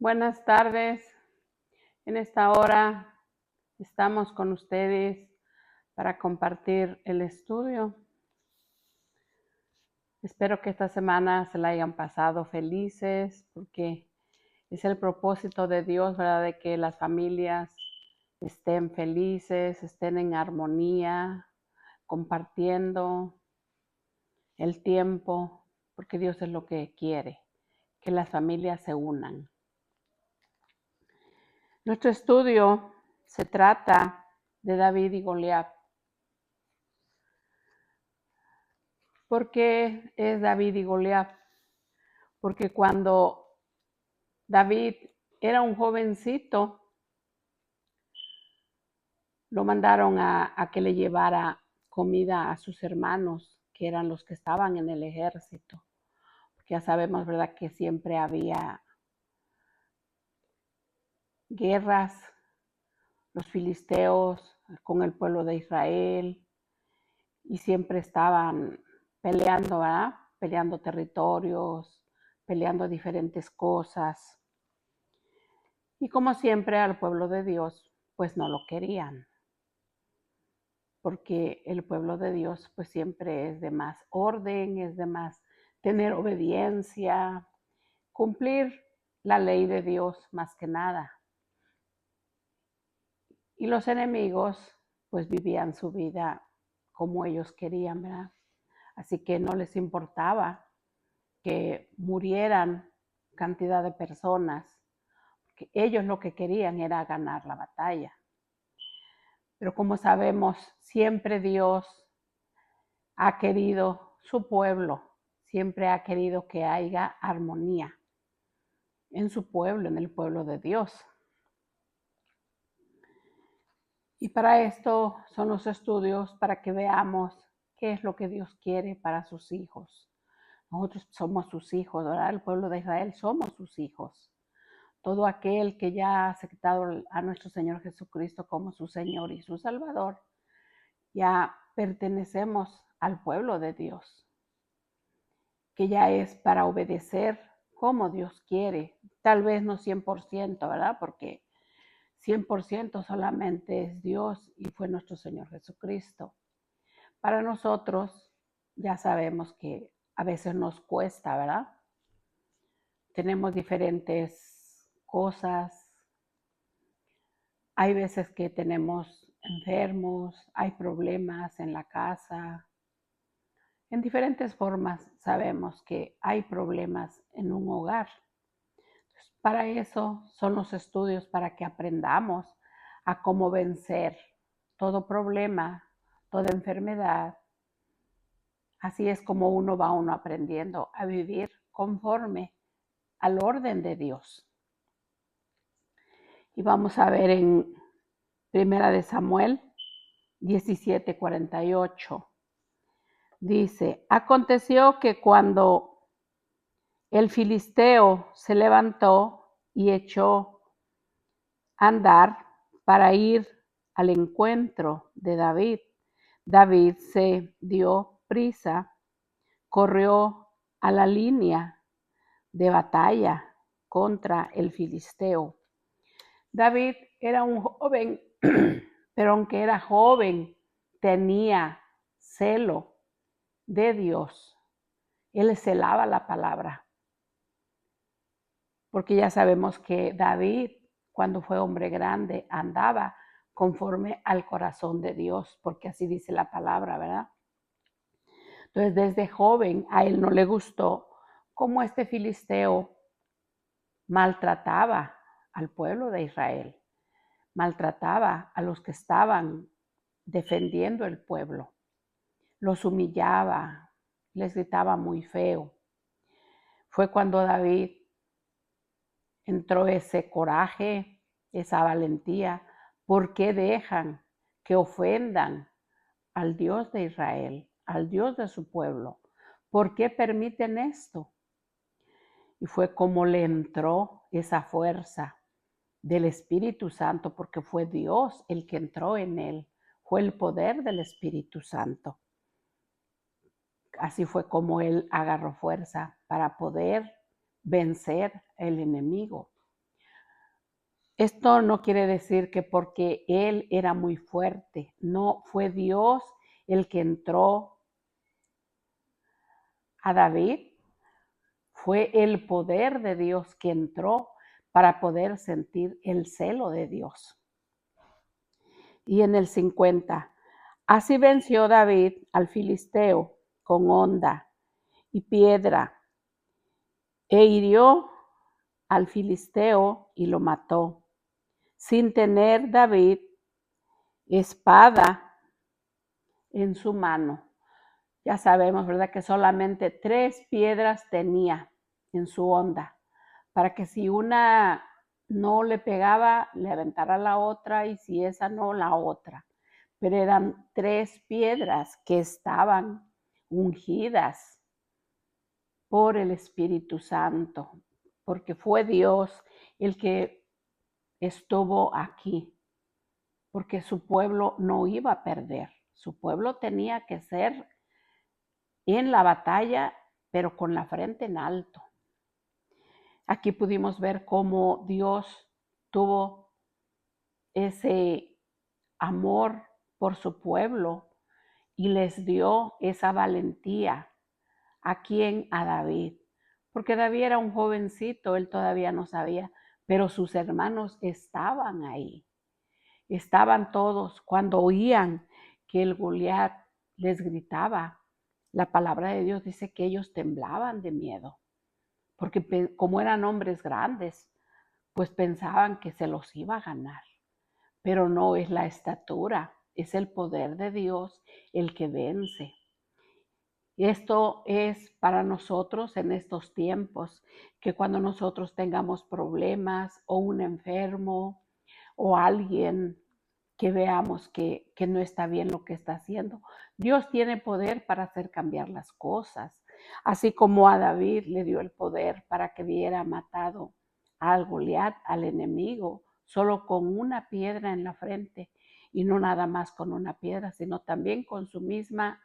Buenas tardes. En esta hora estamos con ustedes para compartir el estudio. Espero que esta semana se la hayan pasado felices porque es el propósito de Dios, ¿verdad? De que las familias estén felices, estén en armonía, compartiendo el tiempo, porque Dios es lo que quiere, que las familias se unan. Nuestro estudio se trata de David y Goliat. ¿Por qué es David y Goliat? Porque cuando David era un jovencito, lo mandaron a que le llevara comida a sus hermanos, que eran los que estaban en el ejército. Porque ya sabemos, ¿verdad?, que siempre había guerras, los filisteos con el pueblo de Israel, y siempre estaban peleando, ¿verdad? Peleando territorios, peleando diferentes cosas. Y como siempre al pueblo de Dios, pues no lo querían, porque el pueblo de Dios pues siempre es de más orden, es de más tener obediencia, cumplir la ley de Dios más que nada. Y los enemigos pues vivían su vida como ellos querían, ¿verdad? Así que no les importaba que murieran cantidad de personas, que ellos lo que querían era ganar la batalla. Pero como sabemos, siempre Dios ha querido su pueblo, siempre ha querido que haya armonía en su pueblo, en el pueblo de Dios. Y para esto son los estudios, para que veamos qué es lo que Dios quiere para sus hijos. Nosotros somos sus hijos, ¿verdad? El pueblo de Israel somos sus hijos. Todo aquel que ya ha aceptado a nuestro Señor Jesucristo como su Señor y su Salvador, ya pertenecemos al pueblo de Dios, que ya es para obedecer como Dios quiere. Tal vez no 100%, ¿verdad? Porque 100% solamente es Dios y fue nuestro Señor Jesucristo. Para nosotros ya sabemos que a veces nos cuesta, ¿verdad? Tenemos diferentes cosas. Hay veces que tenemos enfermos, hay problemas en la casa. En diferentes formas sabemos que hay problemas en un hogar. Para eso son los estudios, para que aprendamos a cómo vencer todo problema, toda enfermedad. Así es como uno va aprendiendo a vivir conforme al orden de Dios. Y vamos a ver en Primera de Samuel 17:48. Dice: aconteció que cuando el filisteo se levantó y echó a andar para ir al encuentro de David, David se dio prisa, corrió a la línea de batalla contra el filisteo. David era un joven, pero aunque era joven, tenía celo de Dios. Él celaba la palabra. Porque ya sabemos que David, cuando fue hombre grande, andaba conforme al corazón de Dios, porque así dice la palabra, ¿verdad? Entonces, desde joven a él no le gustó cómo este filisteo maltrataba al pueblo de Israel, maltrataba a los que estaban defendiendo el pueblo, los humillaba, les gritaba muy feo. Fue cuando David entró ese coraje, esa valentía. ¿Por qué dejan que ofendan al Dios de Israel, al Dios de su pueblo? ¿Por qué permiten esto? Y fue como le entró esa fuerza del Espíritu Santo, porque fue Dios el que entró en él, fue el poder del Espíritu Santo. Así fue como él agarró fuerza para poder vencer al enemigo. Esto no quiere decir que porque él era muy fuerte, no, fue Dios el que entró a David, fue el poder de Dios que entró para poder sentir el celo de Dios. Y en el 50, así venció David al filisteo con honda y piedra, e hirió al filisteo y lo mató, sin tener David espada en su mano. Ya sabemos, ¿verdad?, que solamente 3 piedras tenía en su honda, para que si una no le pegaba, le aventara la otra, y si esa no, la otra. Pero eran 3 piedras que estaban ungidas por el Espíritu Santo, porque fue Dios el que estuvo aquí, porque su pueblo no iba a perder, su pueblo tenía que ser en la batalla, pero con la frente en alto. Aquí pudimos ver cómo Dios tuvo ese amor por su pueblo y les dio esa valentía. ¿A quién? A David. Porque David era un jovencito, él todavía no sabía, pero sus hermanos estaban ahí. Estaban todos. Cuando oían que el Goliat les gritaba, la palabra de Dios dice que ellos temblaban de miedo, porque como eran hombres grandes, pues pensaban que se los iba a ganar. Pero no es la estatura, es el poder de Dios el que vence. Esto es para nosotros en estos tiempos, que cuando nosotros tengamos problemas o un enfermo o alguien que veamos que no está bien lo que está haciendo, Dios tiene poder para hacer cambiar las cosas. Así como a David le dio el poder para que hubiera matado al Goliat, al enemigo, solo con una piedra en la frente, y no nada más con una piedra, sino también con su misma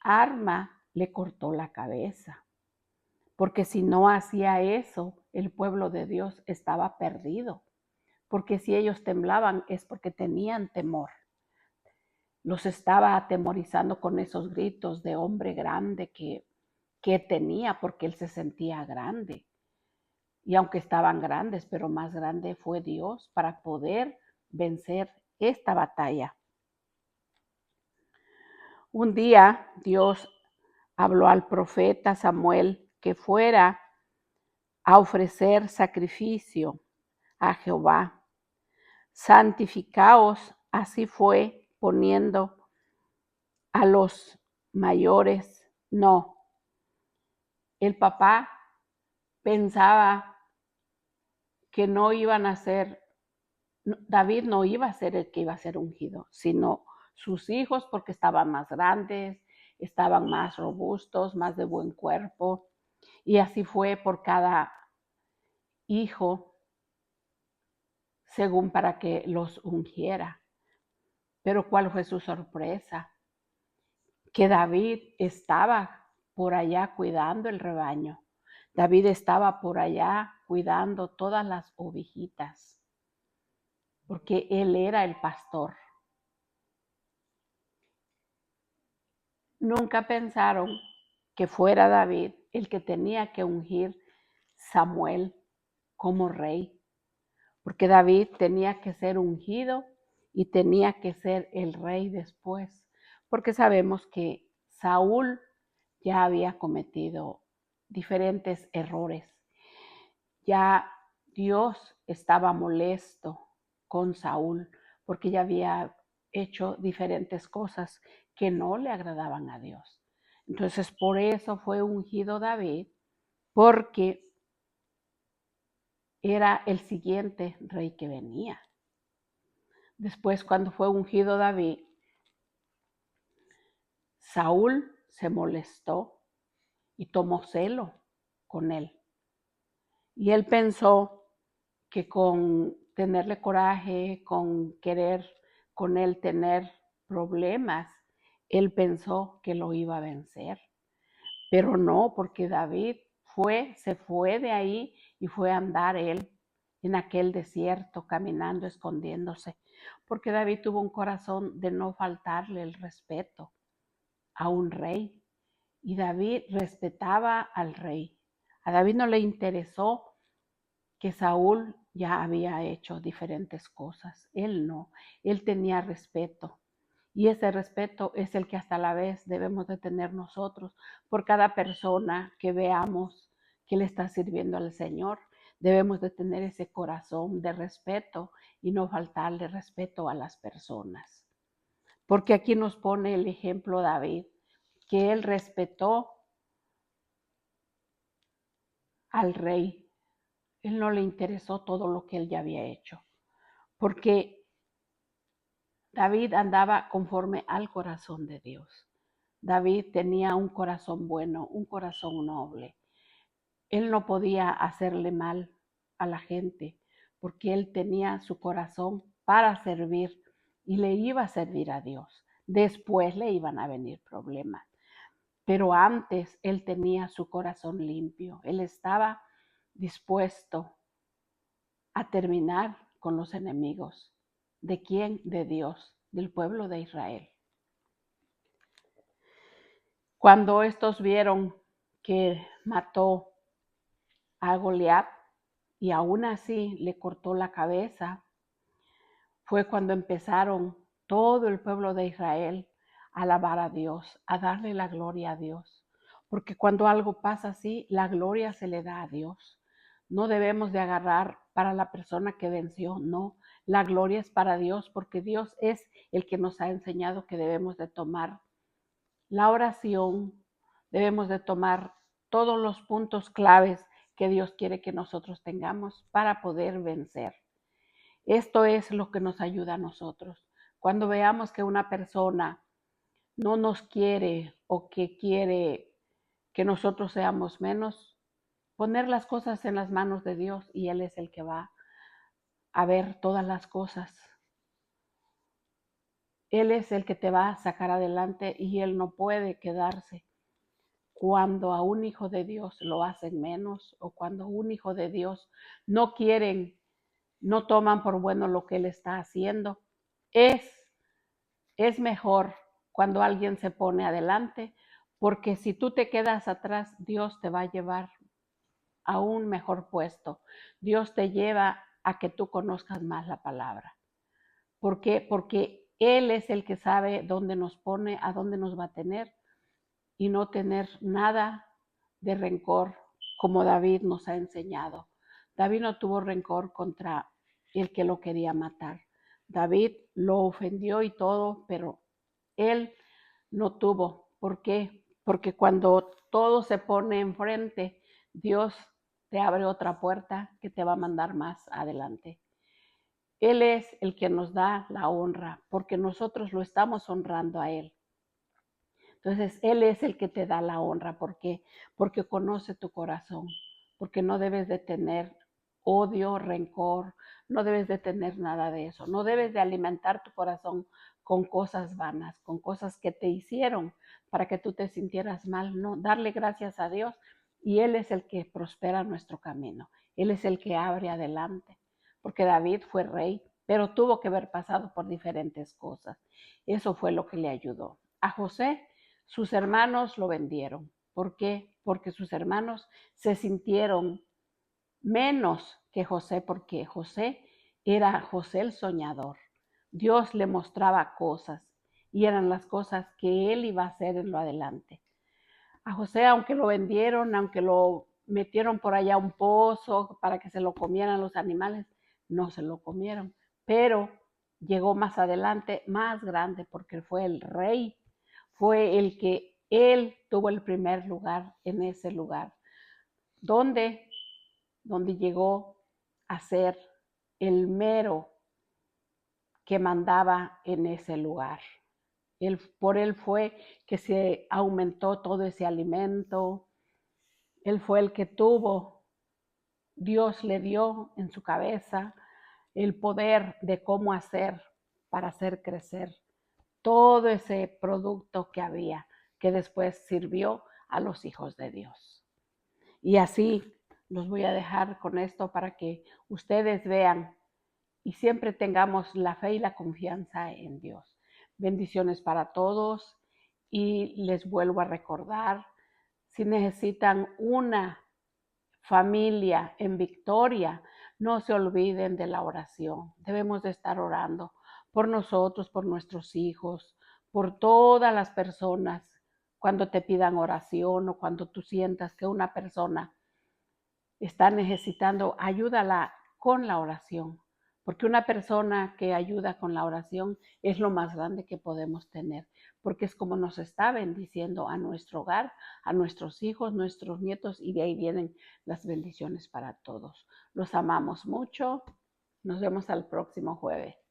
arma le cortó la cabeza. Porque si no hacía eso, el pueblo de Dios estaba perdido. Porque si ellos temblaban es porque tenían temor. Los estaba atemorizando con esos gritos de hombre grande que tenía, porque él se sentía grande. Y aunque estaban grandes, pero más grande fue Dios para poder vencer esta batalla. Un día Dios habló al profeta Samuel que fuera a ofrecer sacrificio a Jehová. Santificaos, así fue, poniendo a los mayores. No, el papá pensaba que no iban a ser, David no iba a ser el que iba a ser ungido, sino sus hijos, porque estaban más grandes, estaban más robustos, más de buen cuerpo. Y así fue por cada hijo, según para que los ungiera. Pero ¿cuál fue su sorpresa? Que David estaba por allá cuidando el rebaño. David estaba por allá cuidando todas las ovejitas, porque él era el pastor. Nunca pensaron que fuera David el que tenía que ungir Samuel como rey, porque David tenía que ser ungido y tenía que ser el rey después, porque sabemos que Saúl ya había cometido diferentes errores. Ya Dios estaba molesto con Saúl porque ya había hecho diferentes cosas que no le agradaban a Dios. Entonces, por eso fue ungido David, porque era el siguiente rey que venía. Después, cuando fue ungido David, Saúl se molestó y tomó celo con él. Y él pensó que con tenerle coraje, con querer con él tener problemas, él pensó que lo iba a vencer. Pero no, porque David se fue de ahí y fue a andar él en aquel desierto, caminando, escondiéndose, porque David tuvo un corazón de no faltarle el respeto a un rey. Y David respetaba al rey. A David no le interesó que Saúl ya había hecho diferentes cosas. Él no, él tenía respeto. Y ese respeto es el que hasta la vez debemos de tener nosotros por cada persona que veamos que le está sirviendo al Señor. Debemos de tener ese corazón de respeto y no faltarle respeto a las personas. Porque aquí nos pone el ejemplo David, que él respetó al rey. Él no le interesó todo lo que él ya había hecho, porque David andaba conforme al corazón de Dios. David tenía un corazón bueno, un corazón noble. Él no podía hacerle mal a la gente, porque él tenía su corazón para servir y le iba a servir a Dios. Después le iban a venir problemas, pero antes él tenía su corazón limpio. Él estaba dispuesto a terminar con los enemigos. ¿De quién? De Dios, del pueblo de Israel. Cuando estos vieron que mató a Goliat y aún así le cortó la cabeza, fue cuando empezaron todo el pueblo de Israel a alabar a Dios, a darle la gloria a Dios. Porque cuando algo pasa así, la gloria se le da a Dios. No debemos de agarrar para la persona que venció, no. La gloria es para Dios, porque Dios es el que nos ha enseñado que debemos de tomar la oración, debemos de tomar todos los puntos claves que Dios quiere que nosotros tengamos para poder vencer. Esto es lo que nos ayuda a nosotros. Cuando veamos que una persona no nos quiere o que quiere que nosotros seamos menos, poner las cosas en las manos de Dios y Él es el que va a ver todas las cosas. Él es el que te va a sacar adelante y Él no puede quedarse. Cuando a un hijo de Dios lo hacen menos o cuando un hijo de Dios no quieren, no toman por bueno lo que Él está haciendo, es mejor cuando alguien se pone adelante, porque si tú te quedas atrás, Dios te va a llevar a un mejor puesto. Dios te lleva a que tú conozcas más la palabra. ¿Por qué? Porque Él es el que sabe dónde nos pone, a dónde nos va a tener y no tener nada de rencor como David nos ha enseñado. David no tuvo rencor contra el que lo quería matar. David lo ofendió y todo, pero él no tuvo. ¿Por qué? Porque cuando todo se pone enfrente, Dios te abre otra puerta que te va a mandar más adelante. Él es el que nos da la honra, porque nosotros lo estamos honrando a Él. Entonces, Él es el que te da la honra. ¿Por qué? Porque conoce tu corazón, porque no debes de tener odio, rencor, no debes de tener nada de eso. No debes de alimentar tu corazón con cosas vanas, con cosas que te hicieron para que tú te sintieras mal. No, darle gracias a Dios y Él es el que prospera nuestro camino. Él es el que abre adelante, porque David fue rey, pero tuvo que haber pasado por diferentes cosas. Eso fue lo que le ayudó. A José, sus hermanos lo vendieron. ¿Por qué? Porque sus hermanos se sintieron menos que José, porque José era José el soñador. Dios le mostraba cosas y eran las cosas que él iba a hacer en lo adelante. A José, aunque lo vendieron, aunque lo metieron por allá a un pozo para que se lo comieran los animales, no se lo comieron. Pero llegó más adelante, más grande, porque fue el rey, fue el que él tuvo el primer lugar en ese lugar, donde llegó a ser el mero que mandaba en ese lugar. Por él fue que se aumentó todo ese alimento. Él fue el que tuvo, Dios le dio en su cabeza el poder de cómo hacer para hacer crecer todo ese producto que había, que después sirvió a los hijos de Dios. Y así Los voy a dejar con esto para que ustedes vean y siempre tengamos la fe y la confianza en Dios. Bendiciones para todos y les vuelvo a recordar, si necesitan una familia en victoria, no se olviden de la oración. Debemos de estar orando por nosotros, por nuestros hijos, por todas las personas. Cuando te pidan oración o cuando tú sientas que una persona está necesitando, ayúdala con la oración, porque una persona que ayuda con la oración es lo más grande que podemos tener, porque es como nos está bendiciendo a nuestro hogar, a nuestros hijos, nuestros nietos, y de ahí vienen las bendiciones para todos. Los amamos mucho. Nos vemos al próximo jueves.